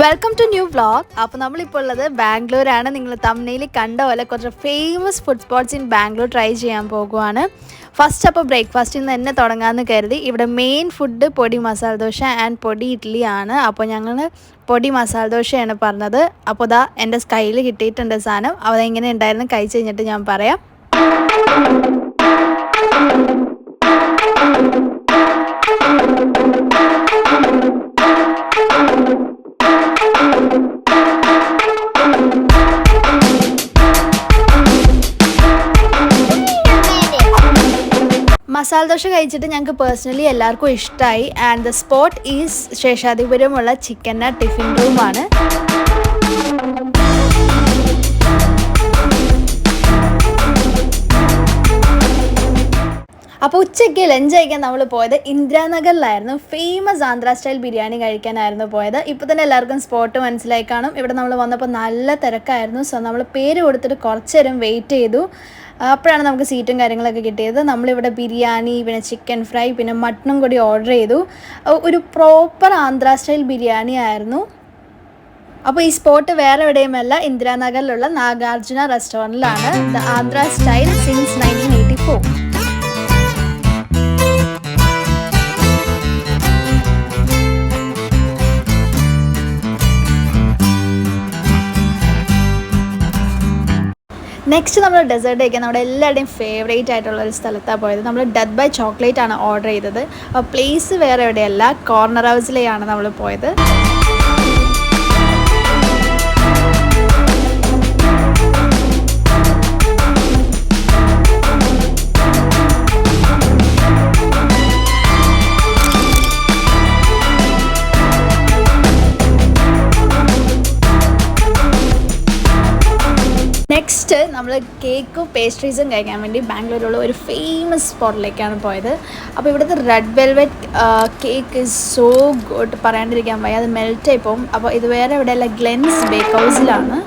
Welcome to new vlog. അപ്പോൾ നമ്മളിപ്പോൾ ഉള്ളത് ബാംഗ്ലൂരാണ്. നിങ്ങൾ തംബ്നെയിലിൽ കണ്ട പോലെ കുറച്ച് famous food spots in Bangalore try ചെയ്യാൻ പോകുവാണ്. ഫസ്റ്റ് അപ്പോൾ ബ്രേക്ക്ഫാസ്റ്റിൽ നിന്ന് തന്നെ തുടങ്ങാമെന്ന് കരുതി. ഇവിടെ മെയിൻ ഫുഡ് പൊടി മസാല ദോശ ആൻഡ് പൊടി ഇഡ്ഡലി ആണ്. അപ്പോൾ ഞങ്ങൾ പൊടി മസാല ദോശയാണ് പറഞ്ഞത്. അപ്പോൾ ദാ എൻ്റെ കയ്യിൽ കിട്ടിയിട്ടുണ്ട് സാധനം. അതെങ്ങനെ ഉണ്ടായിരുന്നു കഴിച്ച് കഴിഞ്ഞിട്ട് ഞാൻ പറയാം. മസാല ദോശ കഴിച്ചിട്ട് ഞങ്ങൾക്ക് പേഴ്സണലി എല്ലാവർക്കും ഇഷ്ടമായി. ആൻഡ് ദ സ്പോട്ട് ഈസ് ശേഷാധിപുരമുള്ള ചിക്കൻ ടിഫിൻ റൂമാണ്. അപ്പോൾ ഉച്ചയ്ക്ക് ലഞ്ച് കഴിക്കാൻ നമ്മൾ പോയത് ഇന്ദിരാനഗറിലായിരുന്നു. ഫേമസ് ആന്ധ്ര സ്റ്റൈൽ ബിരിയാണി കഴിക്കാനായിരുന്നു പോയത്. ഇപ്പോൾ തന്നെ എല്ലാവർക്കും സ്പോട്ട് മനസ്സിലായി കാണും. ഇവിടെ നമ്മൾ വന്നപ്പോൾ നല്ല തിരക്കായിരുന്നു. സോ നമ്മൾ പേര് കൊടുത്തിട്ട് കുറച്ച് നേരം വെയിറ്റ് ചെയ്തു. അപ്പോഴാണ് നമുക്ക് സീറ്റും കാര്യങ്ങളൊക്കെ കിട്ടിയത്. നമ്മളിവിടെ ബിരിയാണി, പിന്നെ ചിക്കൻ ഫ്രൈ, പിന്നെ മട്ടനും കൂടി ഓർഡർ ചെയ്തു. ഒരു പ്രോപ്പർ ആന്ധ്ര സ്റ്റൈൽ ബിരിയാണി ആയിരുന്നു. അപ്പോൾ ഈ സ്പോട്ട് വേറെ എവിടെയുമല്ല, ഇന്ദിരാനഗറിലുള്ള നാഗാർജുന റെസ്റ്റോറൻറ്റിലാണ്. The Andhra style since 1984. Next നമ്മൾ ഡെസേർട്ട് കഴിക്കാൻ നമ്മുടെ എല്ലാവരുടെയും ഫേവറേറ്റ് ആയിട്ടുള്ള ഒരു സ്ഥലത്താണ് പോയത്. നമ്മൾ ഡെത്ത് ബൈ ചോക്ലേറ്റ് ആണ് ഓർഡർ ചെയ്തത്. അപ്പോൾ പ്ലേസ് വേറെ എവിടെയല്ല, കോർണർ ഹൗസിലെയാണ് നമ്മൾ പോയത്. നെക്സ്റ്റ് നമ്മൾ കേക്കും പേസ്ട്രീസും കഴിക്കാൻ വേണ്ടി ബാംഗ്ലൂരിലുള്ള ഒരു ഫേമസ് സ്പോട്ടിലേക്കാണ് പോയത്. അപ്പോൾ ഇവിടുത്തെ red velvet cake is so good, പറയാണ്ടിരിക്കാൻ വയ്യ. അത് മെൽറ്റായി പോകും. അപ്പോൾ ഇത് വേറെ എവിടെയല്ല, ഗ്ലെൻസ് ബേക്ക് ഹൗസിലാണ്.